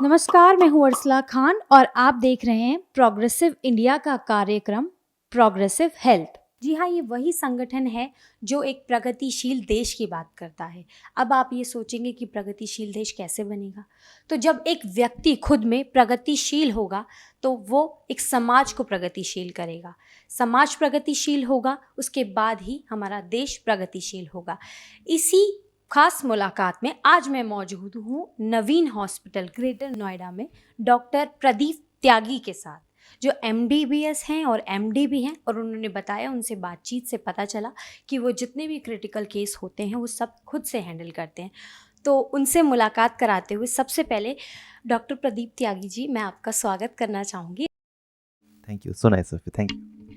नमस्कार, मैं हूँ अर्सला खान और आप देख रहे हैं प्रोग्रेसिव इंडिया का कार्यक्रम प्रोग्रेसिव हेल्थ। जी हाँ, ये वही संगठन है जो एक प्रगतिशील देश की बात करता है। अब आप ये सोचेंगे कि प्रगतिशील देश कैसे बनेगा? तो जब एक व्यक्ति खुद में प्रगतिशील होगा तो वो एक समाज को प्रगतिशील करेगा। समाज प्रगतिशील होगा, उसके बाद ही हमारा देश प्रगतिशील होगा। इसी खास मुलाकात में आज मैं मौजूद हूँ नवीन हॉस्पिटल ग्रेटर नोएडा में डॉक्टर प्रदीप त्यागी के साथ, जो MDBS हैं और MD भी हैं। और उन्होंने बताया, उनसे बातचीत से पता चला कि वो जितने भी क्रिटिकल केस होते हैं वो सब खुद से हैंडल करते हैं। तो उनसे मुलाकात कराते हुए सबसे पहले डॉक्टर प्रदीप त्यागी जी, मैं आपका स्वागत करना चाहूँगी। Thank you, so nice of you, thank you.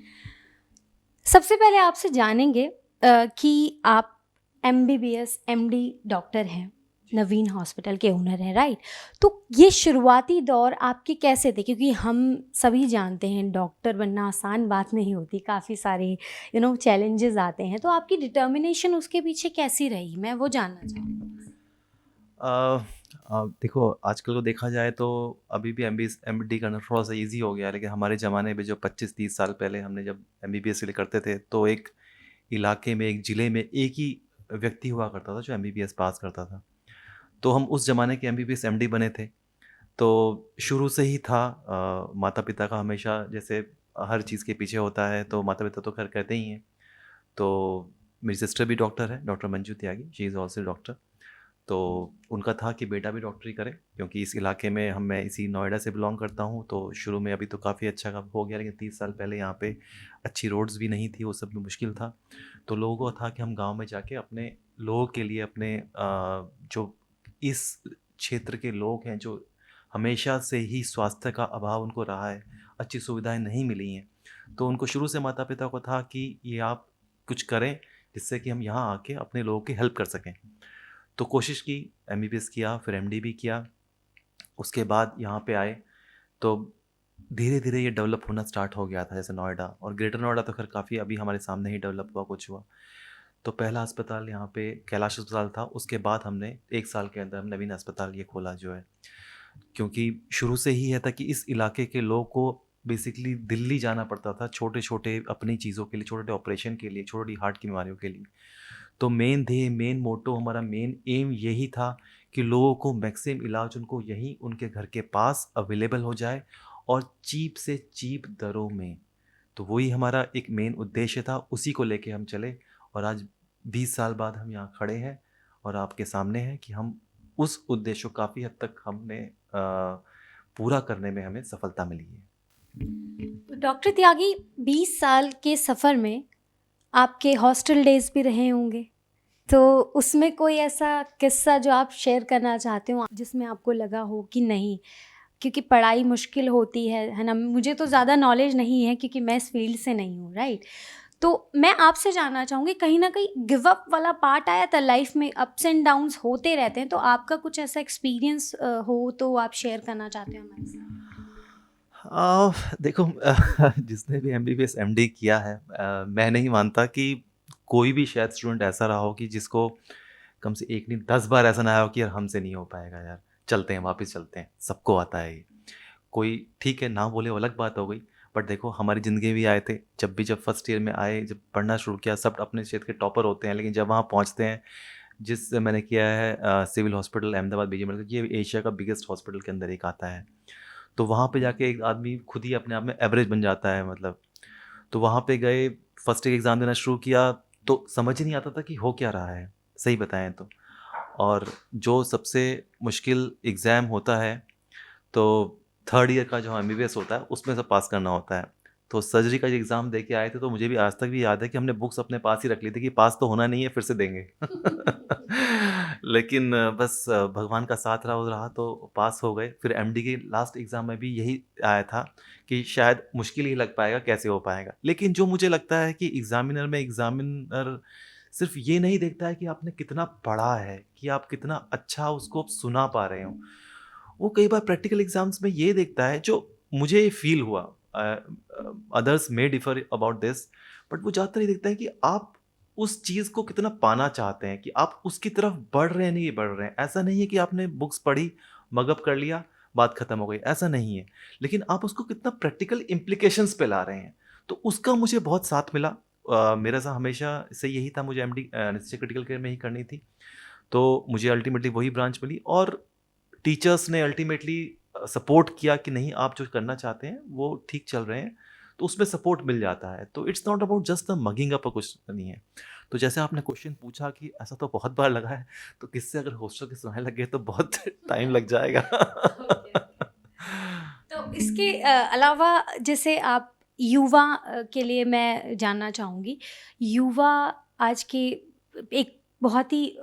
सबसे पहले आपसे जानेंगे कि आप MBBS MD डॉक्टर हैं, नवीन हॉस्पिटल के ओनर हैं, राइट? तो ये शुरुआती दौर आपके कैसे थे? क्योंकि हम सभी जानते हैं डॉक्टर बनना आसान बात नहीं होती, काफ़ी सारे चैलेंजेस आते हैं। तो आपकी डिटर्मिनेशन उसके पीछे कैसी रही, मैं वो जानना चाहूँगी। देखो, आजकल को देखा जाए तो अभी भी MD करना थोड़ा सा इजी हो गया है, लेकिन हमारे ज़माने में जो 25-30 साल पहले हमने जब MBBS के लिए करते थे तो एक इलाके में, एक ज़िले में एक ही व्यक्ति हुआ करता था जो MBBS पास करता था। तो हम उस ज़माने के MBBS MD बने थे। तो शुरू से ही था, माता पिता का हमेशा, जैसे हर चीज़ के पीछे होता है तो माता पिता तो खैर कहते ही हैं। तो मेरी सिस्टर भी डॉक्टर है, doctor Manju Tyagi, she is also doctor. तो उनका था कि बेटा भी डॉक्टरी करे, क्योंकि इस इलाके में मैं इसी नोएडा से बिलोंग करता हूँ। तो शुरू में, अभी तो काफ़ी अच्छा हो गया, लेकिन 30 साल पहले यहाँ पे अच्छी रोड्स भी नहीं थी, वो सब में मुश्किल था। तो लोगों को था कि हम गांव में जाके अपने लोगों के लिए, अपने जो इस क्षेत्र के लोग हैं, जो हमेशा से ही स्वास्थ्य का अभाव उनको रहा है, अच्छी सुविधाएं नहीं मिली हैं, तो उनको शुरू से माता पिता को था कि ये आप कुछ करें जिससे कि हम यहाँ आके अपने लोगों की हेल्प कर सकें। तो कोशिश की, MBBS किया, फिर MD भी किया। उसके बाद यहाँ पे आए तो धीरे धीरे ये डेवलप होना स्टार्ट हो गया था, जैसे नोएडा और ग्रेटर नोएडा तो खैर काफ़ी अभी हमारे सामने ही डेवलप हुआ, कुछ हुआ। तो पहला अस्पताल यहाँ पे कैलाश अस्पताल था, उसके बाद हमने 1 साल के अंदर हम नवीन अस्पताल ये खोला जो है, क्योंकि शुरू से ही है था कि इस इलाके के लोगों को बेसिकली दिल्ली जाना पड़ता था छोटे छोटे अपनी चीज़ों के लिए, छोटे छोटे ऑपरेशन के लिए, छोटी हार्ट की बीमारियों के लिए। तो मेन ध्येय, मेन मोटो, हमारा मेन एम यही था कि लोगों को मैक्सिमम इलाज उनको यहीं उनके घर के पास अवेलेबल हो जाए और चीप से चीप दरों में। तो वही हमारा एक मेन उद्देश्य था, उसी को लेके हम चले और आज 20 साल बाद हम यहाँ खड़े हैं और आपके सामने हैं कि हम उस उद्देश्य को काफ़ी हद तक हमने पूरा करने में हमें सफलता मिली है। तो डॉक्टर त्यागी, 20 साल के सफ़र में आपके हॉस्टल डेज भी रहे होंगे, तो उसमें कोई ऐसा किस्सा जो आप शेयर करना चाहते हो जिसमें आपको लगा हो कि नहीं, क्योंकि पढ़ाई मुश्किल होती है ना? मुझे तो ज़्यादा नॉलेज नहीं है क्योंकि मैं इस फील्ड से नहीं हूँ, राइट? तो मैं आपसे जानना चाहूँगी, कहीं ना कहीं गिव अप वाला पार्ट आया था लाइफ में? अप्स एंड डाउन्स होते रहते हैं, तो आपका कुछ ऐसा एक्सपीरियंस हो तो आप शेयर करना चाहते हो हमारे साथ? देखो, जिसने भी MBBS MD किया है, मैं नहीं मानता कि कोई भी शायद स्टूडेंट ऐसा रहा हो कि जिसको कम से एक नहीं 10 बार ऐसा ना आया हो कि यार हमसे नहीं हो पाएगा, यार चलते हैं, वापस चलते हैं। सबको आता है ये। कोई ठीक है ना बोले, वो अलग बात हो गई। बट देखो, हमारी ज़िंदगी भी आए थे, जब फर्स्ट ईयर में आए, जब पढ़ना शुरू किया, सब अपने क्षेत्र के टॉपर होते हैं, लेकिन जब वहाँ पहुँचते हैं, जिस मैंने किया है civil hospital Ahmedabad BG medical, ये एशिया का बिगेस्ट हॉस्पिटल के अंदर एक आता है। तो वहाँ पे जाके एक आदमी खुद ही अपने आप में एवरेज बन जाता है, मतलब। तो वहाँ पे गए, फर्स्ट ईयर एग्ज़ाम देना शुरू किया, तो समझ ही नहीं आता था कि हो क्या रहा है, सही बताएं तो। और जो सबसे मुश्किल एग्ज़ाम होता है, तो थर्ड ईयर का जो MBBS होता है, उसमें से पास करना होता है। तो सर्जरी का जो एग्ज़ाम दे के आए थे, तो मुझे भी आज तक भी याद है कि हमने बुक्स अपने पास ही रख ली थी कि पास तो होना नहीं है, फिर से देंगे। लेकिन बस भगवान का साथ रहा तो पास हो गए। फिर MD के लास्ट एग्ज़ाम में भी यही आया था कि शायद मुश्किल ही लग पाएगा, कैसे हो पाएगा। लेकिन जो मुझे लगता है कि एग्ज़ामिनर सिर्फ ये नहीं देखता है कि आपने कितना पढ़ा है, कि आप कितना अच्छा उसको सुना पा रहे हो। वो कई बार प्रैक्टिकल एग्जाम्स में ये देखता है, जो मुझे फील हुआ, others may differ about this, but वो ज़्यादातर ये देखता है कि आप उस चीज़ को कितना पाना चाहते हैं, कि आप उसकी तरफ बढ़ रहे हैं, नहीं बढ़ रहे हैं। ऐसा नहीं है कि आपने बुक्स पढ़ी, मगअप कर लिया, बात खत्म हो गई, ऐसा नहीं है। लेकिन आप उसको कितना प्रैक्टिकल इम्प्लीकेशंस पे ला रहे हैं, तो उसका मुझे बहुत साथ मिला। मेरा सा हमेशा से यही था, मुझे एमडी एनेस्थीसिया क्रिटिकल केयर में ही करनी थी। तो मुझे अल्टीमेटली वही ब्रांच मिली, और टीचर्स ने अल्टीमेटली सपोर्ट किया कि नहीं, आप जो करना चाहते हैं वो ठीक चल रहे हैं, तो उसमें सपोर्ट मिल जाता है। तो it's not about just the mugging up, कुछ नहीं है। तो जैसे आपने क्वेश्चन पूछा कि ऐसा तो बहुत बार लगा है, तो किससे अगर हॉस्टल के सुनाने लग गए तो बहुत टाइम लग जाएगा। तो इसके अलावा जैसे आप युवा के लिए मैं जानना चाहूँगी, युवा आज के एक बहुत ही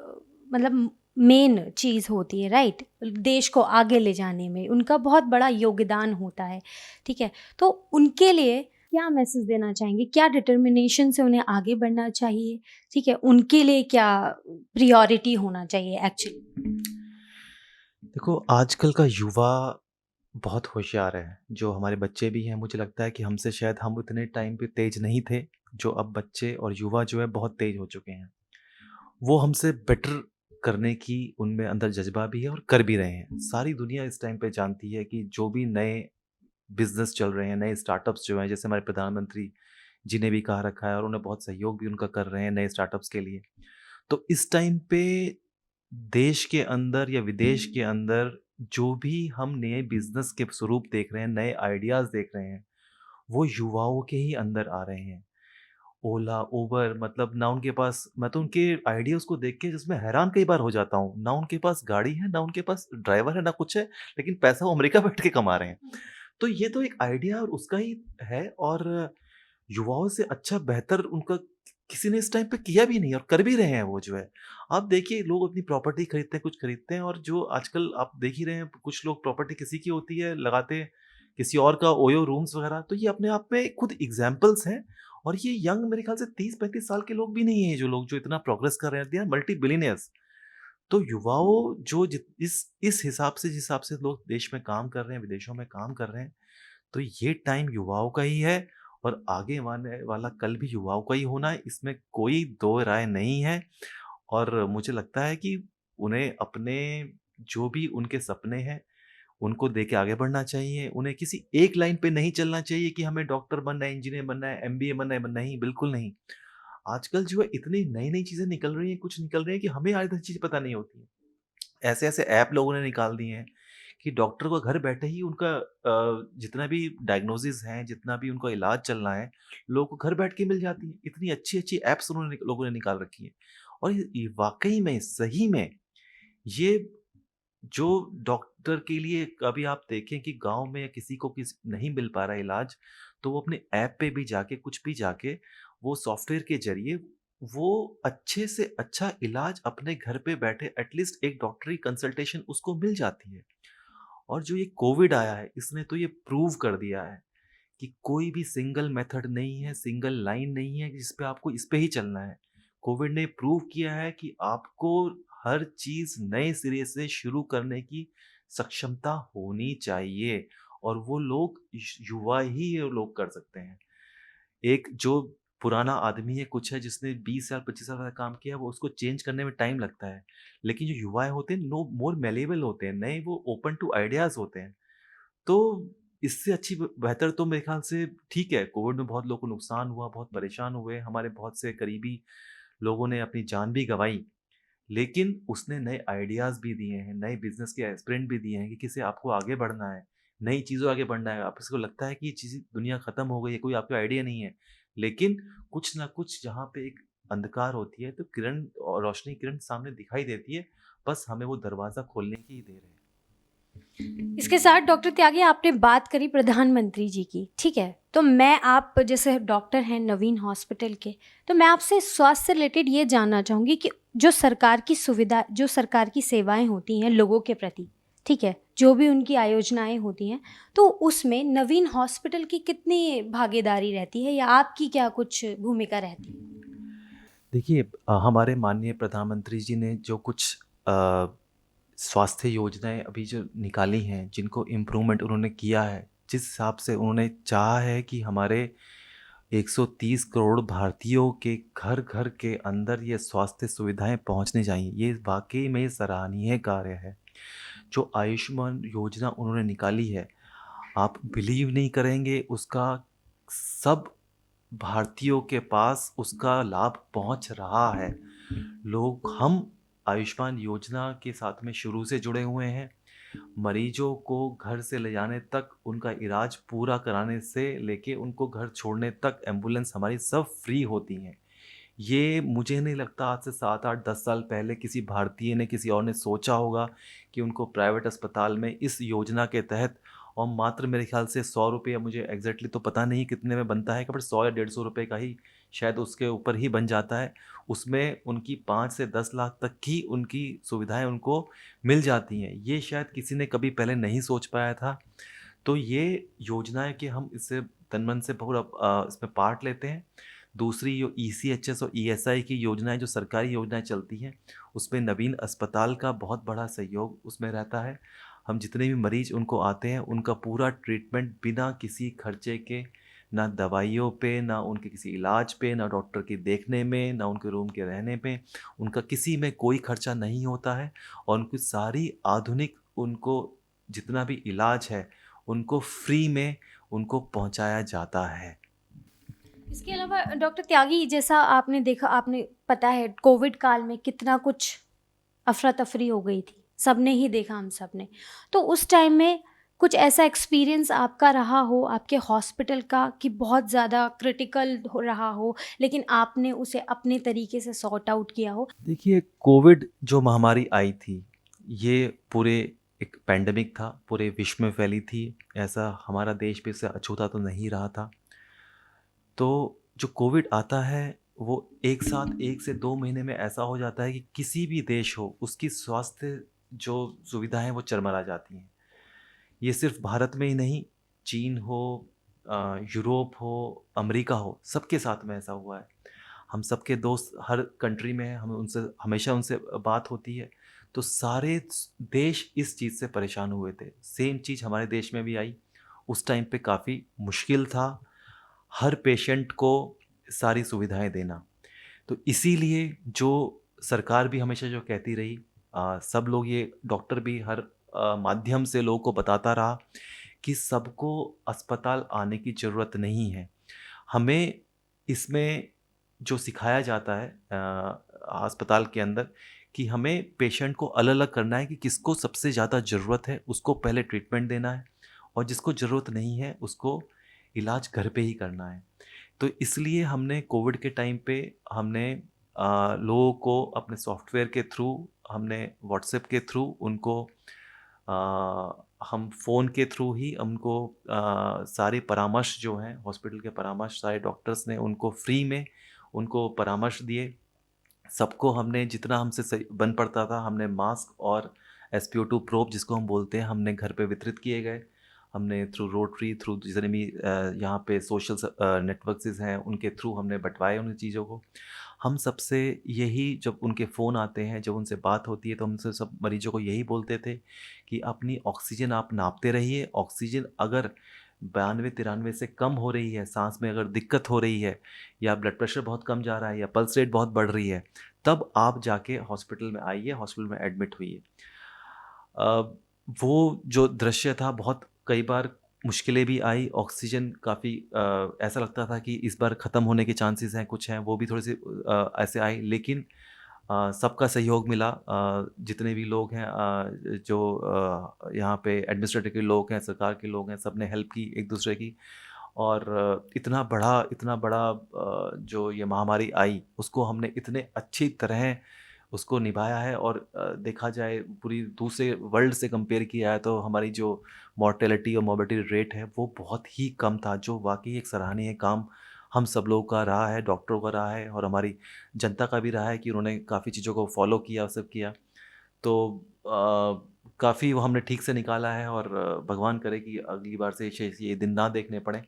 मतलब मेन चीज़ होती है, राइट? देश को आगे ले जाने में उनका बहुत बड़ा योगदान होता है, ठीक है? तो उनके लिए क्या मैसेज देना चाहेंगे? क्या डिटर्मिनेशन से उन्हें आगे बढ़ना चाहिए, ठीक है? उनके लिए क्या प्रायोरिटी होना चाहिए एक्चुअली? देखो, आजकल का युवा बहुत होशियार है। जो हमारे बच्चे भी हैं, मुझे लगता है कि हमसे शायद हम उतने टाइम पे तेज नहीं थे, जो अब बच्चे और युवा जो है बहुत तेज हो चुके हैं। वो हमसे बेटर करने की उनमें अंदर जज़्बा भी है और कर भी रहे हैं। सारी दुनिया इस टाइम पे जानती है कि जो भी नए बिज़नेस चल रहे हैं, नए स्टार्टअप्स जो हैं, जैसे हमारे प्रधानमंत्री जी ने भी कहा रखा है, और उन्हें बहुत सहयोग भी उनका कर रहे हैं नए स्टार्टअप्स के लिए। तो इस टाइम पे देश के अंदर या विदेश के अंदर जो भी हम नए बिज़नेस के स्वरूप देख रहे हैं, नए आइडियाज़ देख रहे हैं, वो युवाओं के ही अंदर आ रहे हैं। ओला, उबर, मतलब ना उनके पास, मैं तो उनके आइडियाज़ को देख के जिसमें हैरान कई बार हो जाता हूँ। ना उनके पास गाड़ी है, ना उनके पास ड्राइवर है, ना कुछ है, लेकिन पैसा वो अमेरिका बैठ के कमा रहे हैं। तो ये तो एक आइडिया और उसका ही है, और युवाओं से अच्छा बेहतर उनका किसी ने इस टाइम पे किया भी नहीं, और कर भी रहे हैं वो जो है। आप देखिए, लोग अपनी प्रॉपर्टी खरीदते हैं, कुछ खरीदते हैं, और जो आजकल आप देख ही रहे हैं, कुछ लोग प्रॉपर्टी किसी की होती है, लगाते किसी और का, ओयो रूम्स वगैरह। तो ये अपने आप में खुद एग्ज़ाम्पल्स हैं, और ये यंग, मेरे ख्याल से 30-35 साल के लोग भी नहीं हैं, जो लोग जो इतना प्रोग्रेस कर रहे हैं, दे आर मल्टी बिलियनियर्स। तो युवाओं जो इस हिसाब से, जिस हिसाब से लोग देश में काम कर रहे हैं, विदेशों में काम कर रहे हैं, तो ये टाइम युवाओं का ही है, और आगे आने वाला कल भी युवाओं का ही होना है, इसमें कोई दो राय नहीं है। और मुझे लगता है कि उन्हें अपने जो भी उनके सपने हैं, उनको देके आगे बढ़ना चाहिए। उन्हें किसी एक लाइन पे नहीं चलना चाहिए कि हमें डॉक्टर बनना है, इंजीनियर बनना है, एमबीए बनना है, नहीं, बिल्कुल नहीं। आजकल जो है इतनी नई-नई चीज़ें निकल रही हैं, कुछ निकल रही हैं कि हमें आधी चीज़ पता नहीं होती है। ऐसे-ऐसे ऐप लोगों ने निकाल दिए हैं कि डॉक्टर को घर बैठे ही उनका जितना भी डायग्नोसिस हैं, जितना भी उनका इलाज चल रहा है, लोगों को घर बैठ के मिल जाती है। इतनी अच्छी-अच्छी ऐप्स उन्होंने लोगों ने निकाल रखी हैं। और ये वाक़ई में, सही में, ये जो डॉक्टर के लिए, कभी आप देखें कि गाँव में किसी को नहीं मिल पा रहा है इलाज, तो वो अपने ऐप पे भी जाके, कुछ भी जाके, वो सॉफ्टवेयर के ज़रिए वो अच्छे से अच्छा इलाज अपने घर पे बैठे, एटलीस्ट एक डॉक्टरी कंसल्टेशन उसको मिल जाती है। और जो ये कोविड आया है, इसने तो ये प्रूव कर दिया है कि कोई भी सिंगल मेथड नहीं है, सिंगल लाइन नहीं है जिस पे आपको इस पे ही चलना है। कोविड ने प्रूव किया है कि आपको हर चीज़ नए सिरे से शुरू करने की सक्षमता होनी चाहिए, और वो लोग युवा ही ये लोग कर सकते हैं। एक जो पुराना आदमी है, कुछ है, जिसने 20 साल 25 साल का काम किया है, वो उसको चेंज करने में टाइम लगता है। लेकिन जो युवाएँ होते हैं, नो मोर मैलेबल होते हैं, नए, वो ओपन टू आइडियाज़ होते हैं। तो इससे अच्छी ब बेहतर तो मेरे ख़्याल से ठीक है, कोविड में बहुत लोगों को नुकसान हुआ, बहुत परेशान हुए, हमारे बहुत से करीबी लोगों ने अपनी जान भी गँवाई। लेकिन उसने नए आइडियाज़ भी दिए हैं, नए बिज़नेस के एस्पिरेंट भी दिए हैं कि कैसे आपको आगे बढ़ना है, नई चीज़ों आगे बढ़ना है। आप इसको लगता है कि ये चीज़ें, दुनिया ख़त्म हो गई है, कोई आपका आइडिया नहीं है। लेकिन कुछ ना कुछ जहाँ पे एक अंधकार होती है, तो किरण और रोशनी किरण सामने दिखाई देती है, बस हमें वो दरवाज़ा खोलने की ही देर है। इसके साथ डॉक्टर त्यागी, आपने बात करी प्रधानमंत्री जी की, ठीक है? तो मैं, आप जैसे डॉक्टर हैं नवीन हॉस्पिटल के, तो मैं आपसे स्वास्थ्य से रिलेटेड ये जानना चाहूँगी कि जो सरकार की सुविधा, जो सरकार की सेवाएं होती हैं लोगों के प्रति, ठीक है, जो भी उनकी आयोजनाएं होती हैं, तो उसमें नवीन हॉस्पिटल की कितनी भागीदारी रहती है, या आपकी क्या कुछ भूमिका रहती है? देखिए, हमारे माननीय प्रधानमंत्री जी ने जो कुछ अ, स्वास्थ्य योजनाएँ अभी जो निकाली हैं, जिनको इम्प्रूवमेंट उन्होंने किया है, जिस हिसाब से उन्होंने चाहा है कि हमारे 130 करोड़ भारतीयों के घर-घर के अंदर ये स्वास्थ्य सुविधाएँ पहुँचनी चाहिए, ये वाक़ई में सराहनीय कार्य है। जो आयुष्मान योजना उन्होंने निकाली है, आप बिलीव नहीं करेंगे, उसका सब भारतीयों के पास उसका लाभ पहुंच रहा है। लोग हम आयुष्मान योजना के साथ में शुरू से जुड़े हुए हैं। मरीजों को घर से ले जाने तक, उनका इलाज पूरा कराने से लेके उनको घर छोड़ने तक एम्बुलेंस हमारी सब फ्री होती हैं। ये मुझे नहीं लगता आज से 7, 8, 10 साल पहले किसी भारतीय ने, किसी और ने सोचा होगा कि उनको प्राइवेट अस्पताल में इस योजना के तहत, और मात्र मेरे ख्याल से 100 रुपये, मुझे एग्जैक्टली तो पता नहीं कितने में बनता है, बट 100 या 150 रुपये का ही शायद उसके ऊपर ही बन जाता है। उसमें उनकी 5 से 10 लाख तक की उनकी सुविधाएं उनको मिल जाती हैं। ये शायद किसी ने कभी पहले नहीं सोच पाया था। तो ये योजना है कि हम इससे तन मन से पूरा इसमें पार्ट लेते हैं। दूसरी जो ECHS और ESI की योजनाएं, जो सरकारी योजनाएं चलती हैं, उसमें नवीन अस्पताल का बहुत बड़ा सहयोग उसमें रहता है। हम जितने भी मरीज उनको आते हैं, उनका पूरा ट्रीटमेंट बिना किसी खर्चे के, ना दवाइयों पे, ना उनके किसी इलाज पे, ना डॉक्टर के देखने में, ना उनके रूम के रहने पे, उनका किसी में कोई खर्चा नहीं होता है। और उनकी सारी आधुनिक, उनको जितना भी इलाज है उनको फ्री में उनको पहुंचाया जाता है। इसके अलावा डॉक्टर त्यागी, जैसा आपने देखा, आपने पता है कोविड काल में कितना कुछ अफरा तफरी हो गई थी, सबने ही देखा, हम सब ने। तो उस टाइम में कुछ ऐसा एक्सपीरियंस आपका रहा हो आपके हॉस्पिटल का कि बहुत ज़्यादा क्रिटिकल हो रहा हो, लेकिन आपने उसे अपने तरीके से सॉर्ट आउट किया हो? देखिए, कोविड जो महामारी आई थी, ये पूरे एक पैंडेमिक था, पूरे विश्व में फैली थी। ऐसा हमारा देश भी इससे अछूता तो नहीं रहा था। तो जो कोविड आता है, वो एक साथ 1 से 2 महीने में ऐसा हो जाता है कि किसी भी देश हो, उसकी स्वास्थ्य जो सुविधाएं वो चरमरा जाती हैं। ये सिर्फ भारत में ही नहीं, चीन हो, यूरोप हो, अमेरिका हो, सबके साथ में ऐसा हुआ है। हम सबके दोस्त हर कंट्री में हैं, हमें उनसे हमेशा उनसे बात होती है। तो सारे देश इस चीज़ से परेशान हुए थे। सेम चीज़ हमारे देश में भी आई। उस टाइम पे काफ़ी मुश्किल था हर पेशेंट को सारी सुविधाएं देना। तो इसीलिए जो सरकार भी हमेशा जो कहती रही, सब लोग, ये डॉक्टर भी हर माध्यम से लोगों को बताता रहा कि सबको अस्पताल आने की ज़रूरत नहीं है। हमें इसमें जो सिखाया जाता है अस्पताल के अंदर, कि हमें पेशेंट को अलग अलग करना है कि किसको सबसे ज़्यादा ज़रूरत है उसको पहले ट्रीटमेंट देना है, और जिसको ज़रूरत नहीं है उसको इलाज घर पे ही करना है। तो इसलिए हमने कोविड के टाइम पे हमने लोगों को अपने सॉफ्टवेयर के थ्रू, हमने व्हाट्सएप के थ्रू उनको, हम फ़ोन के थ्रू ही उनको सारे परामर्श जो हैं, हॉस्पिटल के परामर्श, सारे डॉक्टर्स ने उनको फ्री में उनको परामर्श दिए। सबको हमने जितना हमसे सही बन पड़ता था, हमने मास्क और SpO2 प्रोब जिसको हम बोलते हैं, हमने घर पे वितरित किए गए। हमने थ्रू रोटरी, थ्रू जितने भी यहाँ पे सोशल नेटवर्क्स हैं, उनके थ्रू हमने बंटवाए उन चीज़ों को। हम सबसे यही, जब उनके फ़ोन आते हैं, जब उनसे बात होती है, तो हमसे सब मरीजों को यही बोलते थे कि अपनी ऑक्सीजन आप नापते रहिए। ऑक्सीजन अगर 92-93 से कम हो रही है, सांस में अगर दिक्कत हो रही है, या ब्लड प्रेशर बहुत कम जा रहा है, या पल्स रेट बहुत बढ़ रही है, तब आप जाके हॉस्पिटल में आइए, हॉस्पिटल में एडमिट हुइए। वो जो दृश्य था, बहुत कई बार मुश्किलें भी आई। ऑक्सीजन काफ़ी ऐसा लगता था कि इस बार ख़त्म होने के चांसेस हैं, कुछ हैं, वो भी थोड़ी सी ऐसे आई। लेकिन सबका सहयोग मिला। जितने भी लोग हैं, जो यहाँ पे एडमिनिस्ट्रेटिव के लोग हैं, सरकार के लोग हैं, सब ने हेल्प की एक दूसरे की। और इतना बड़ा जो ये महामारी आई, उसको हमने इतने अच्छी तरह उसको निभाया है। और देखा जाए पूरी दूसरे वर्ल्ड से कंपेयर किया है, तो हमारी जो मॉर्टेलिटी और मोर्बिडिटी रेट है वो बहुत ही कम था, जो वाकई एक सराहनीय काम हम सब लोगों का रहा है, डॉक्टरों का रहा है, और हमारी जनता का भी रहा है कि उन्होंने काफ़ी चीज़ों को फॉलो किया, सब किया। तो काफ़ी वो हमने ठीक से निकाला है, और भगवान करे कि अगली बार से ये दिन ना देखने पड़े।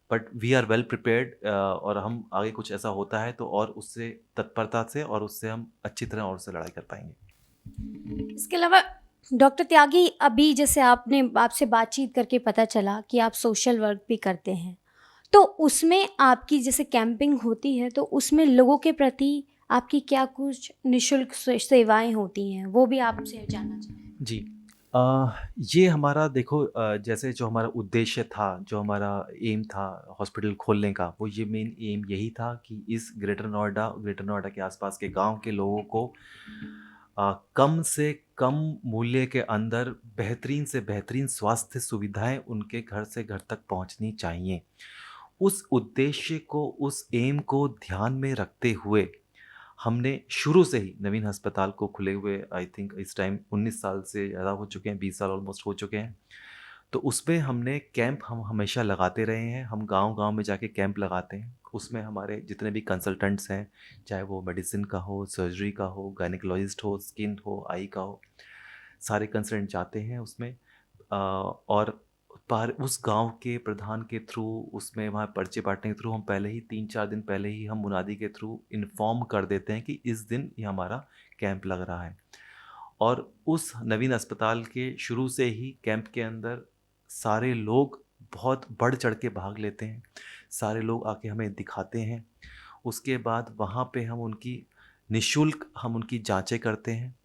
But we are well prepared, और हम आगे कुछ ऐसा होता है तो और उससे तत्परता से, और उससे हम अच्छी तरह और उससे लड़ाई कर पाएंगे। इसके अलावा डॉक्टर त्यागी, अभी जैसे आपसे बातचीत करके पता चला कि आप सोशल वर्क भी करते हैं, तो उसमें आपकी जैसे कैंपिंग होती है, तो उसमें लोगों के प्रति आपकी क्या कुछ निःशुल्क सेवाएं होती हैं, वो भी आपसे जानना चाहें? जी, ये हमारा देखो, जैसे जो हमारा उद्देश्य था, जो हमारा एम था हॉस्पिटल खोलने का, वो ये मेन एम यही था कि इस ग्रेटर नोएडा के आसपास के गांव के लोगों को कम से कम मूल्य के अंदर बेहतरीन से बेहतरीन स्वास्थ्य सुविधाएं उनके घर से घर तक पहुंचनी चाहिए। उस उद्देश्य को, उस एम को ध्यान में रखते हुए हमने शुरू से ही नवीन अस्पताल को खुले हुए आई थिंक इस टाइम 19 साल से ज़्यादा हो चुके हैं, 20 साल ऑलमोस्ट हो चुके हैं। तो उसमें हमने कैंप हम हमेशा लगाते रहे हैं। हम गांव-गांव में जाके कैंप लगाते हैं। उसमें हमारे जितने भी कंसल्टेंट्स हैं, चाहे वो मेडिसिन का हो, सर्जरी का हो, गायनेकोलॉजिस्ट हो, स्किन हो, आई का हो, सारे कंसल्टेंट जाते हैं उसमें। और पर उस गांव के प्रधान के थ्रू, उसमें वहाँ पर्चे बांटने के थ्रू हम पहले ही 3-4 दिन पहले ही हम मुनादी के थ्रू इन्फॉर्म कर देते हैं कि इस दिन ये हमारा कैंप लग रहा है। और उस नवीन अस्पताल के शुरू से ही कैंप के अंदर सारे लोग बहुत बढ़ चढ़ के भाग लेते हैं। सारे लोग आके हमें दिखाते हैं। उसके बाद वहाँ पे हम उनकी जांचें करते हैं,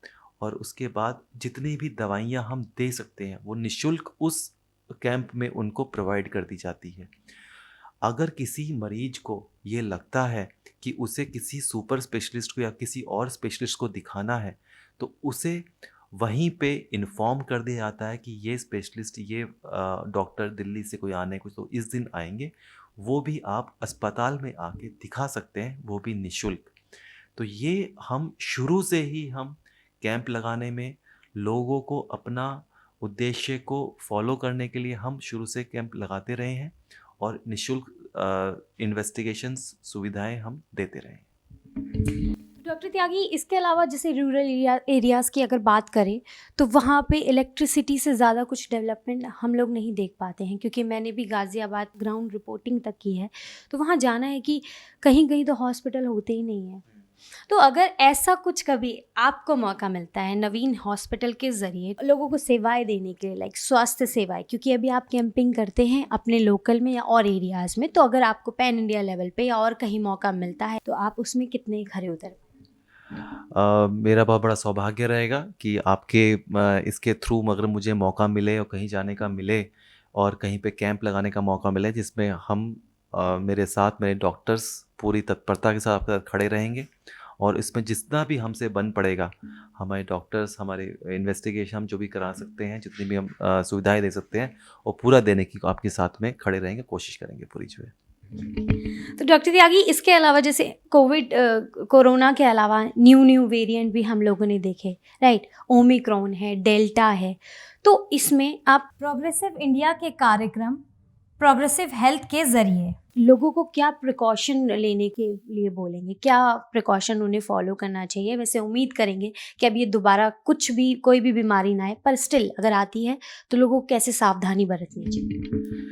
और उसके बाद जितनी भी दवाइयाँ हम दे सकते हैं वो निःशुल्क उस कैंप में उनको प्रोवाइड कर दी जाती है। अगर किसी मरीज को ये लगता है कि उसे किसी सुपर स्पेशलिस्ट को या किसी और स्पेशलिस्ट को दिखाना है, तो उसे वहीं पे इन्फॉर्म कर दिया जाता है कि ये स्पेशलिस्ट, ये डॉक्टर दिल्ली से कोई आने कुछ तो इस दिन आएंगे, वो भी आप अस्पताल में आके दिखा सकते हैं, वो भी निःशुल्क। तो ये हम शुरू से ही हम कैंप लगाने में लोगों को अपना उद्देश्य को फॉलो करने के लिए हम शुरू से कैंप लगाते रहे हैं, और निःशुल्क इन्वेस्टिगेशंस सुविधाएं हम देते रहे हैं। डॉक्टर त्यागी, इसके अलावा जैसे रूरल एरियाज़ की अगर बात करें तो वहाँ पे इलेक्ट्रिसिटी से ज़्यादा कुछ डेवलपमेंट हम लोग नहीं देख पाते हैं, क्योंकि मैंने भी गाज़ियाबाद ग्राउंड रिपोर्टिंग तक की है। तो वहाँ जाना है कि कहीं कहीं तो हॉस्पिटल होते ही नहीं है। तो अगर ऐसा कुछ कभी आपको मौका मिलता है नवीन हॉस्पिटल के ज़रिए लोगों को सेवाएं देने के लिए, लाइक स्वास्थ्य सेवाएं, क्योंकि अभी आप कैंपिंग करते हैं अपने लोकल में या और एरियाज़ में, तो अगर आपको पैन इंडिया लेवल पे या और कहीं मौका मिलता है तो आप उसमें कितने खरे उतर? मेरा बहुत बड़ा सौभाग्य रहेगा कि आपके इसके थ्रू अगर मुझे मौका मिले और कहीं जाने का मिले और कहीं पे कैंप लगाने का मौका मिले, जिसमें मेरे साथ मेरे डॉक्टर्स पूरी तत्परता के साथ आपके साथ खड़े रहेंगे, और इसमें जितना भी हमसे बन पड़ेगा, हमारे डॉक्टर्स, हमारे इन्वेस्टिगेशन हम जो भी करा सकते हैं, जितनी भी हम सुविधाएं दे सकते हैं, वो पूरा देने की आपके साथ में खड़े रहेंगे, कोशिश करेंगे पूरी जो है। तो डॉक्टर त्यागी, इसके अलावा जैसे कोरोना के अलावा न्यू वेरिएंट भी हम लोगों ने देखे, राइट? ओमिक्रॉन है, डेल्टा है। तो इसमें आप प्रोग्रेसिव इंडिया के कार्यक्रम प्रोग्रेसिव हेल्थ के ज़रिए लोगों को क्या प्रिकॉशन लेने के लिए बोलेंगे? क्या प्रिकॉशन उन्हें फॉलो करना चाहिए? वैसे उम्मीद करेंगे कि अब ये दोबारा कोई भी बीमारी ना आए, पर स्टिल अगर आती है तो लोगों को कैसे सावधानी बरतनी चाहिए?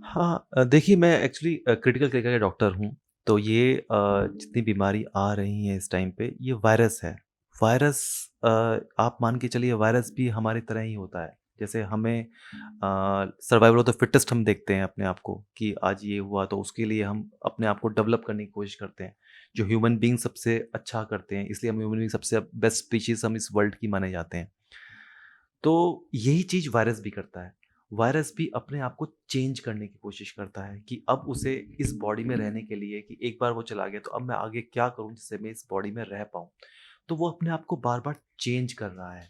हाँ, देखिए, मैं एक्चुअली क्रिटिकल केयर का डॉक्टर हूँ। तो ये जितनी बीमारी आ रही है इस टाइम पे, ये वायरस है। वायरस, आप मान के चलिए, वायरस भी हमारी तरह ही होता है। जैसे हमें सर्वाइवल ऑफ द फिटेस्ट हम देखते हैं अपने आप को, कि आज ये हुआ तो उसके लिए हम अपने आप को डेवलप करने की कोशिश करते हैं। जो ह्यूमन बीइंग सबसे अच्छा करते हैं, इसलिए हम ह्यूमन बीइंग सबसे बेस्ट स्पीशीज़ हम इस वर्ल्ड की माने जाते हैं। तो यही चीज़ वायरस भी करता है। वायरस भी अपने आप को चेंज करने की कोशिश करता है कि अब उसे इस बॉडी में रहने के लिए, कि एक बार वो चला गया तो अब मैं आगे क्या करूँ जिससे मैं इस बॉडी में रह पाऊँ। तो वो अपने आप को बार-बार चेंज कर रहा है।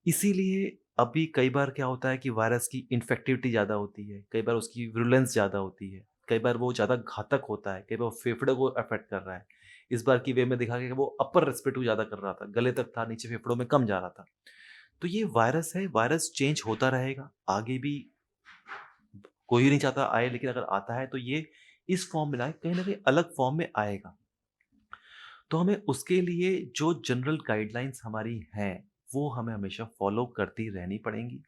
इसीलिए अभी कई बार क्या होता है कि वायरस की इन्फेक्टिविटी ज़्यादा होती है, कई बार उसकी विरुलेंस ज़्यादा होती है, कई बार वो ज़्यादा घातक होता है, कई बार वो फेफड़े को अफ़ेक्ट कर रहा है। इस बार की वेव में देखा गया कि वो अपर रेस्पिरेटरी ज़्यादा कर रहा था, गले तक था, नीचे फेफड़ों में कम जा रहा था। तो ये वायरस है, वायरस चेंज होता रहेगा, आगे भी कोई नहीं चाहता आए, लेकिन अगर आता है तो ये इस फॉर्म में ना आए, कहीं न कहीं अलग फॉर्म में आएगा। तो हमें उसके लिए जो जनरल गाइडलाइंस हमारी हैं, वो हमें हमेशा फ़ॉलो करती रहनी पड़ेंगी।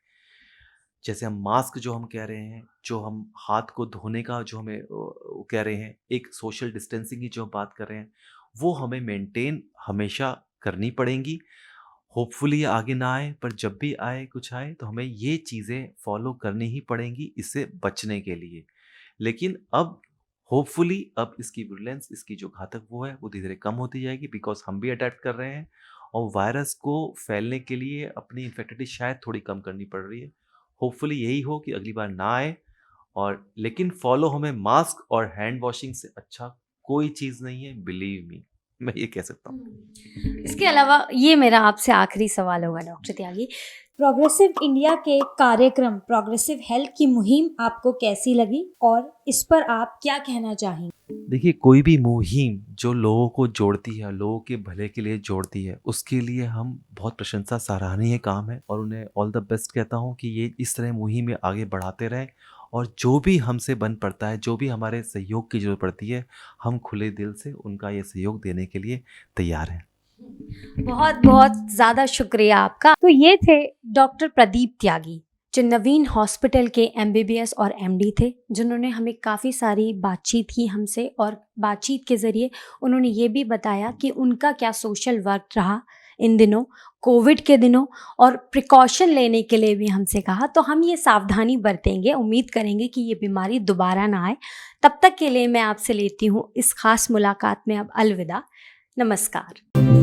जैसे हम मास्क जो हम कह रहे हैं, जो हम हाथ को धोने का जो हमें कह रहे हैं, एक सोशल डिस्टेंसिंग की जो हम बात कर रहे हैं, वो हमें मेंटेन हमेशा करनी पड़ेंगी। होपफुली ये आगे ना आए, पर जब भी आए, कुछ आए, तो हमें ये चीज़ें फ़ॉलो करनी ही पड़ेंगी इससे बचने के लिए। लेकिन अब होपफुली अब इसकी विरुलेंस, इसकी जो घातक वो है, वो धीरे-धीरे कम होती जाएगी, बिकॉज़ हम भी अडैप्ट कर रहे हैं, और वायरस को फैलने के लिए अपनी इन्फेक्टिविटी शायद थोड़ी कम करनी पड़ रही है। होपफुली यही हो कि अगली बार ना आए। और लेकिन फॉलो हमें मास्क और हैंड वॉशिंग से अच्छा कोई चीज़ नहीं है, बिलीव मी, मैं ये कह सकता हूँ। इसके अलावा ये मेरा आपसे आखिरी सवाल होगा डॉक्टर त्यागी, प्रोग्रेसिव इंडिया के कार्यक्रम प्रोग्रेसिव हेल्थ की मुहिम आपको कैसी लगी और इस पर आप क्या कहना चाहेंगे? देखिए, कोई भी मुहिम जो लोगों को जोड़ती है, लोगों के भले के लिए जोड़ती है, उसके लिए हम बहुत प्रशंसा सराहनीय काम है और उन्हें ऑल द बेस्ट कहता हूँ कि ये इस तरह मुहिमें आगे बढ़ाते रहें। और जो भी हमसे बन पड़ता है, जो भी हमारे सहयोग की ज़रूरत पड़ती है, हम खुले दिल से उनका ये सहयोग देने के लिए तैयार हैं। बहुत बहुत ज़्यादा शुक्रिया आपका। तो ये थे डॉक्टर प्रदीप त्यागी, जो नवीन हॉस्पिटल के एमबीबीएस और एमडी थे, जिन्होंने हमें काफ़ी सारी बातचीत की हमसे और बातचीत के ज़रिए उन्होंने ये भी बताया कि उनका क्या सोशल वर्क रहा इन दिनों, कोविड के दिनों, और प्रिकॉशन लेने के लिए भी हमसे कहा। तो हम ये सावधानी बरतेंगे, उम्मीद करेंगे कि ये बीमारी दोबारा ना आए। तब तक के लिए मैं आपसे लेती हूँ इस खास मुलाकात में अब अलविदा। नमस्कार।